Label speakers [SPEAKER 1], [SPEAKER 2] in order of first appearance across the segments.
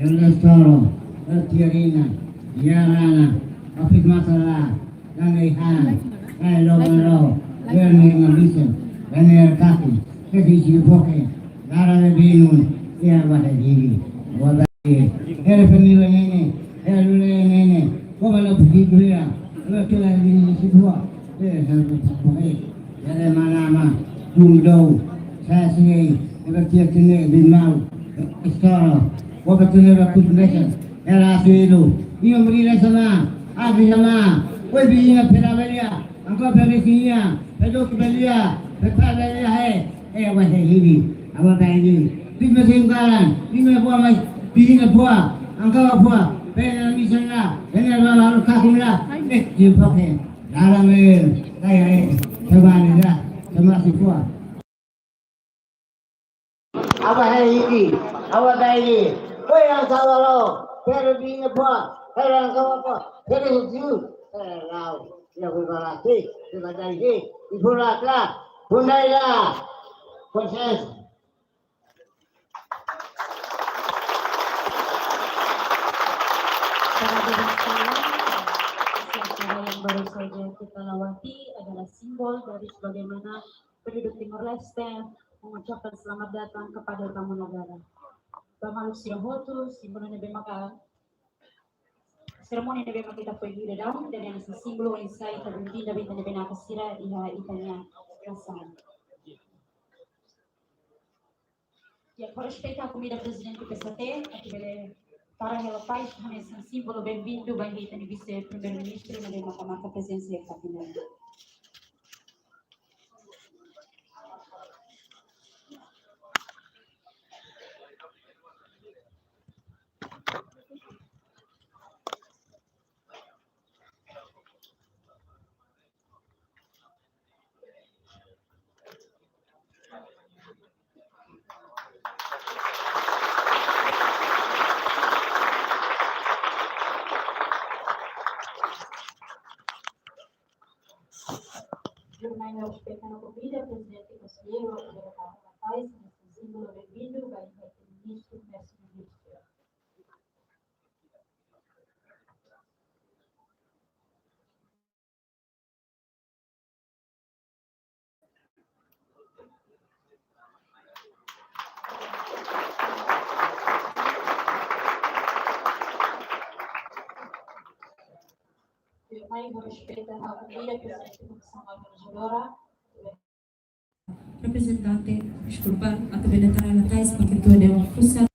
[SPEAKER 1] Ernesto, Tiarina, Yarana, Afid Masala, Langihan, Lomaro, Learning Ambition, Daniel Kaki, Kesi Poke, Lara de Binun, Yabahiri, Wabaki, Elfamila Nene, Elule Nene, Governor of Gigulia, Lotula di Sidua, Yare Manama, Gundo, Sasi, Evacuating Bimau, Istoro, Wakatunya Rakutunation, Erasuilu, Iyo Marina Sama, Abi Sama, Webi Peravelia, Uncle Pericia, Pedok Belia, Pepavelia, hey, what a heavy, our baby, Big Galan, Big Boy, Big Boy, Uncle Boy, Ben Misana, Veneral Kakula, you pocket, Aramil, Tavanida, Tamasipua. Our baby, our baby. Where are Salvador? Better be a pot. Better go up. Better you. Now, we got a thick. We got a thick. We put a clap. Punaya. Conscience.
[SPEAKER 2] Yang baru saja kita lewati adalah simbol dari bagaimana penduduk Timor Leste mengucapkan selamat datang kepada tamu negara. Bamaluk sirahotu, simbolnya bemaka seremoni nebe kita pergi di dalam dan yang simbol insai terbunyi dari nebe nak sira iha itanya rasan. Ya respeito a comida presidente PST, aquele para ela faz esse símbolo bem-vindo bem itani vice primeiro-ministro nebe maka presença aqui na Jurnal respeitando a comida, presidente conselheiro, a paz, símbolo bem-vindo, vai ministro, ministro. Jurnal respeitando a comida, presidente Comissão
[SPEAKER 3] Representante, desculpa, atau Benetara Latais, Pak Ketua Dewan Pusat.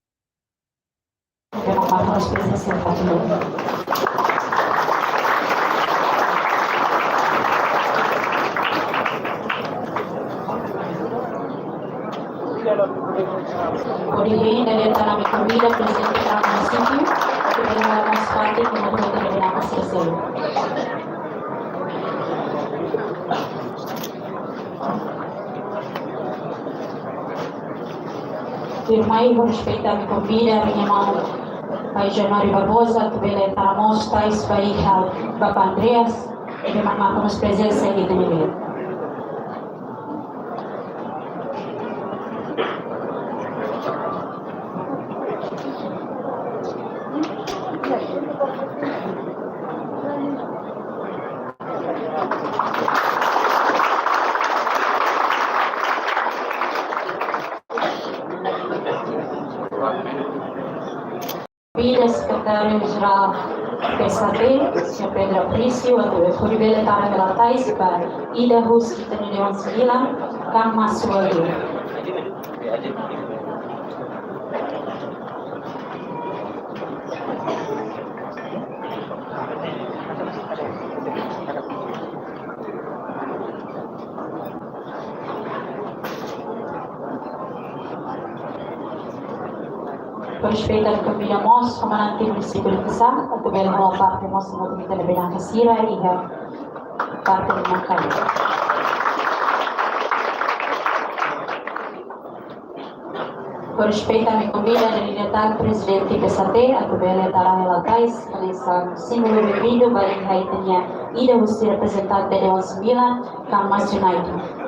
[SPEAKER 2] Origem dari antara kami dan presiden Transmedia, kepada Mas Fadi kemudian dari Mas Resel. Firmai respeitar a comida minha mão Pai Januário Barbosa, que vem para nós, tais para Bapak Andreas, e que marcamos presença aqui também. Secretário-Geral PSAT, Sr. Pedro Aprício, atau Furibele Tara Relatais, para Ida Hus, Itani Dewan Sembilan, Kang Mas Wali. Respeito à família Moss, comandante do município de Pissar, a também a parte Moss no Comitê de Benanca Sira e a parte de Macaí. Por respeito à minha comida, a diretor presidente PSAT, a também a Tara Relatais, nessa símbolo bem-vindo, vai aí tinha Ida Hussi representante de Dewan Sembilan, Kamas United.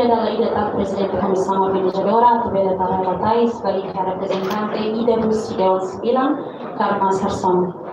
[SPEAKER 2] dalla libertà Presidente Comissão Venezuela, attività dalla Latais, balik representante Ida Russi Dewan 9, Karma Sarson.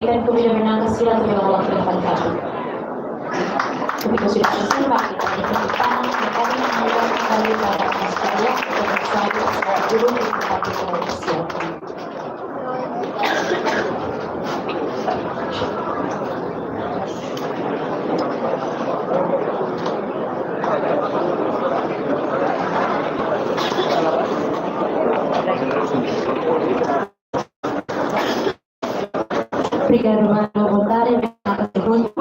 [SPEAKER 2] Dan kebijakan sila terlalu terbatas. Ketika sudah selesai, kita diperlukan kembali kembali pada masalah untuk saya dulu di tempat siapkan. Brigada Romano Votare tersebut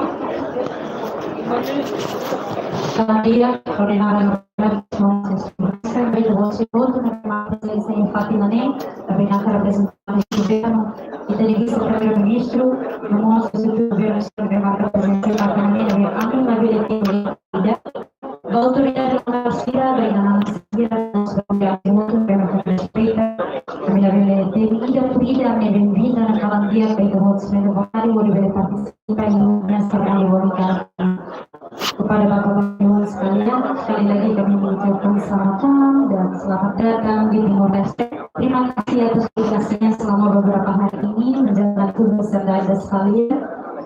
[SPEAKER 2] dia ordenaron sampai tersebut presença infatti non è abbinata rappresentante del governo italiano primer ministro non mostra il governo serve presenza parlamentare anche una verità l'autorità della sfida della sfida molto per rispetto tidak tidak menginvita a kalandia baik kemudian kembali boleh partisipasi sekali wanita kepada bapak-bapak ibu sekalian sekali lagi kami mengucapkan selamat datang dan selamat datang di Timor Leste. Terima kasih atas dedikasinya selama beberapa hari ini menjalankan tugas serta Anda sekalian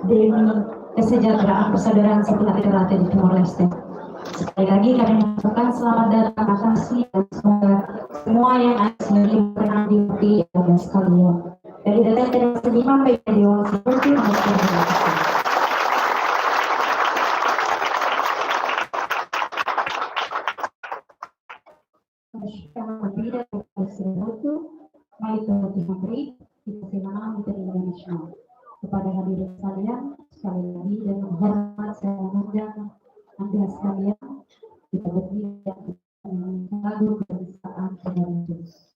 [SPEAKER 2] demi kesejahteraan persaudaraan setelah terakhir di Timor Leste. Sekali lagi kami mengucapkan selamat datang, terima kasih dan semoga semua yang ada sendiri berkenan di Anda sekalian. Dari data dari seniman baik dari Dewan seperti maupun kepada hadirin sekalian sekali lagi dan menghormat saya mengundang Anda sekalian kita berdiri dan lagu kebangsaan Indonesia.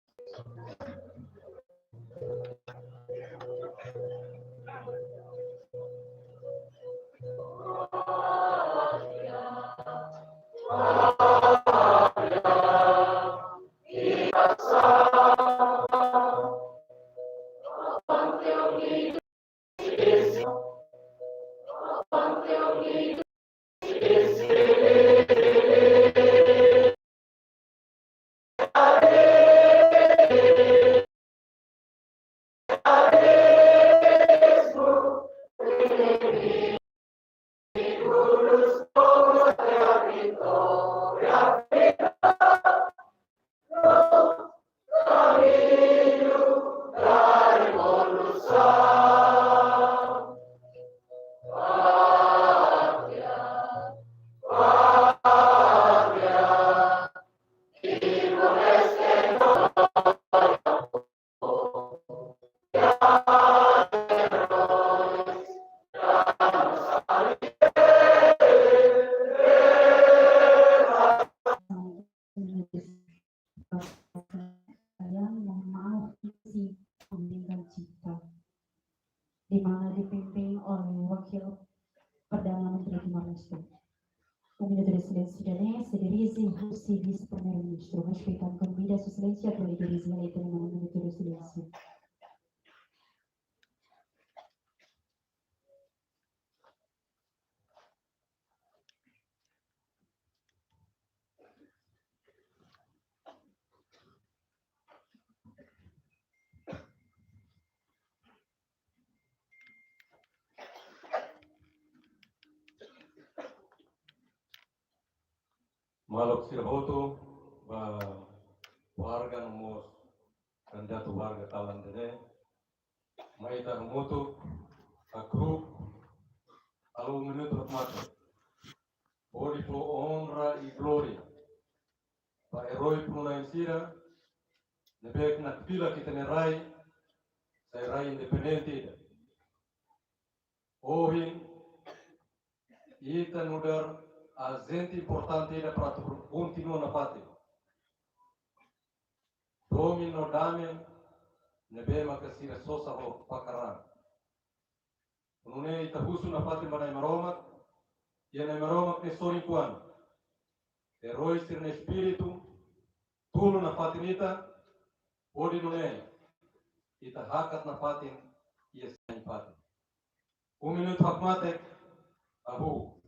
[SPEAKER 2] Di mana dipimpin oleh Wakil Perdana Menteri Timor Leste. Unidade de Silêncio danese dirige Russi vice-primeiro-ministro, respeitando convida su silêncio a quelli dirigi alle tengono un minuto di silenzio.
[SPEAKER 4] siraboto ba warga nomor kandidato warga talan dene maita nomoto a grup alo minuto mata ori pro honra e gloria pa eroi pruna insira nebek na pila kita nerai sai rai independente ida ohin ita nudar agente importante ida para continuar na pátria domino damen nebe makasira sosa ho pakaran unune ita husu na pátria manai maromak ia na maromak ne sori kuan eroi sir na espírito tulo na pátria ita odi nune ita hakat na pátria ia sai pátria minuto hakmatek abu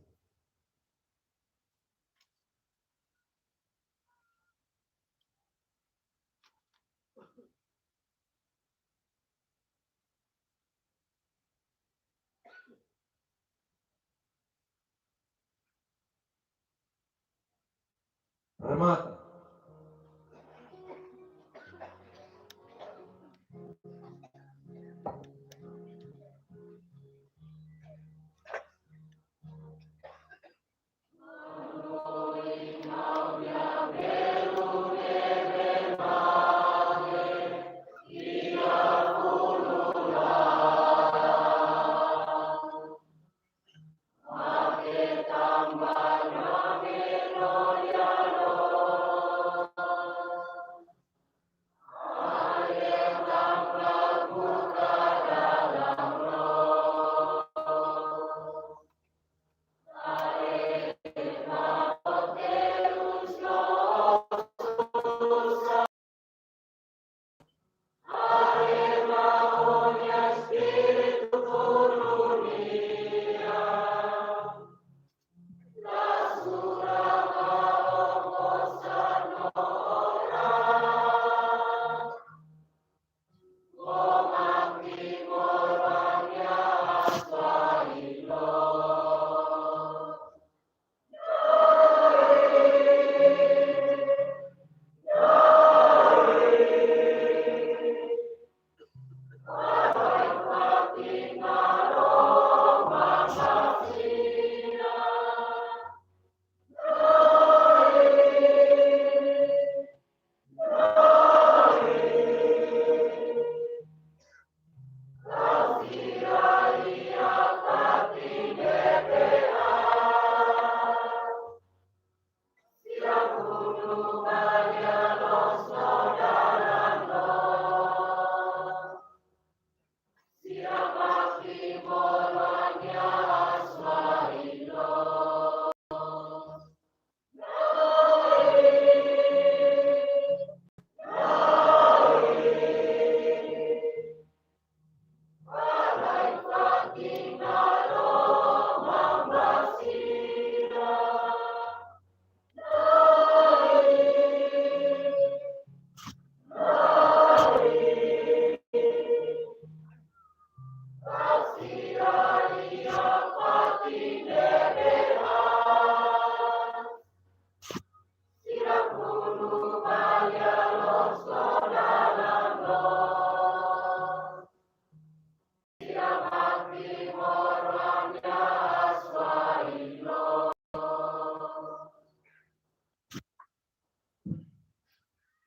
[SPEAKER 4] remata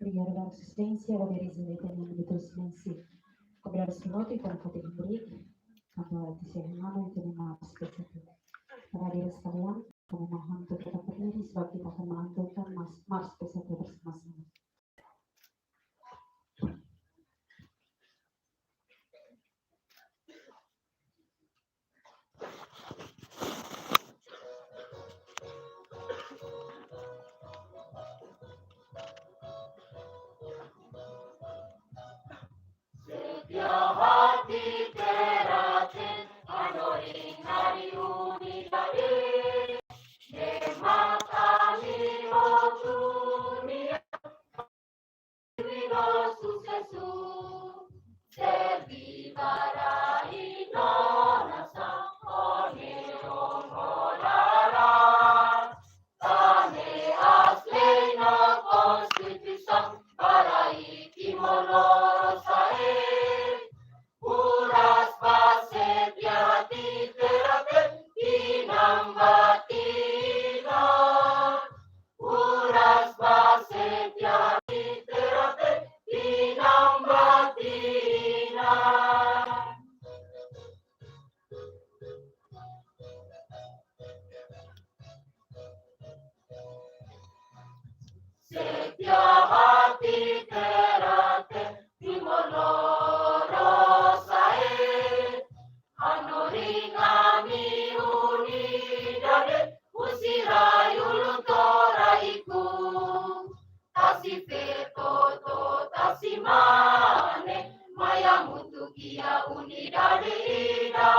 [SPEAKER 2] Obrigada pela assistência, agora residente em nome do silêncio. Cobrar os pilotos para poder break, kapal di Sermano itu lima spesial. Para diri sekalian, kami mohon untuk tetap berdiri sebab kita akan melantunkan Mars spesial bersama-sama.
[SPEAKER 5] Hati teratin, anoring hari unidade, de matani o dunia. Setia hati terate timur loro sae Anoring ami unidade usirayul toraiku Tasife toto tasimane maya mutukia unidade ida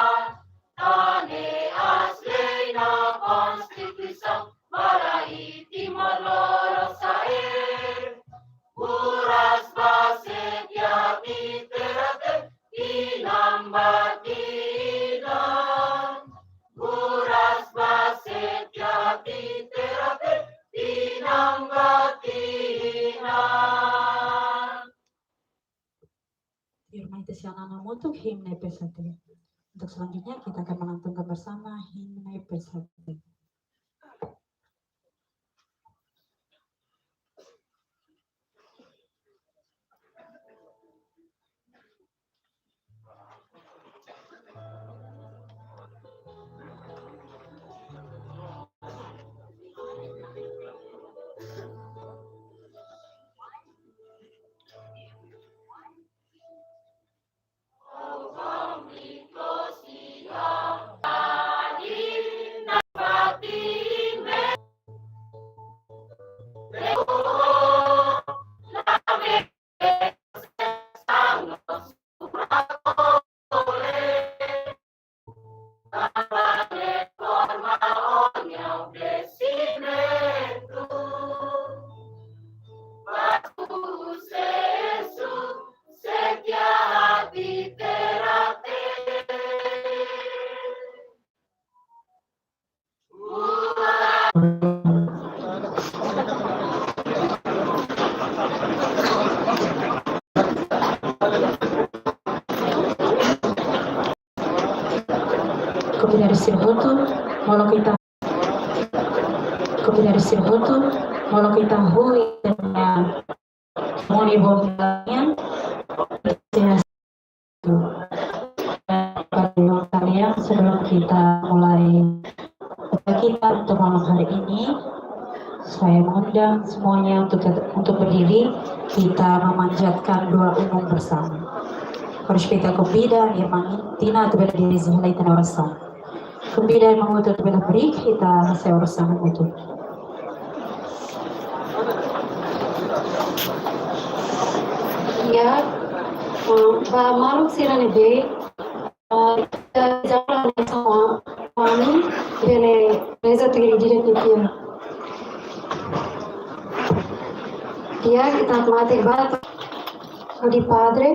[SPEAKER 5] Tane asleina konstitusi Marai timur loro sae Uras baset yati terate inambatina Uras baset yati terate inambatina
[SPEAKER 3] Firman Tisyana Mutuk himne pesate. Untuk selanjutnya kita akan melantunkan bersama himne pesate. Dari Sirhoto, walau kita hui dengan moni bombalnya kalian sebelum kita mulai kita untuk malam hari ini, saya mengundang semuanya untuk berdiri, kita memanjatkan doa umum bersama. Respecta convida irmã Tina to bela dirizi halaita na oração. Convida a irmã Ruta to bela brik kita nasa oração muito.
[SPEAKER 6] Ya, ba maluk sila ni be, jangan sama kami bele reza tigri dire kitia. Dia kita mati bat di padre.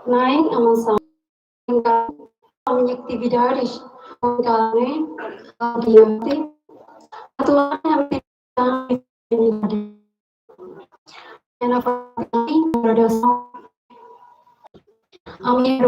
[SPEAKER 6] Naik aman sama aktividades organik diante atualmente na graduação a minha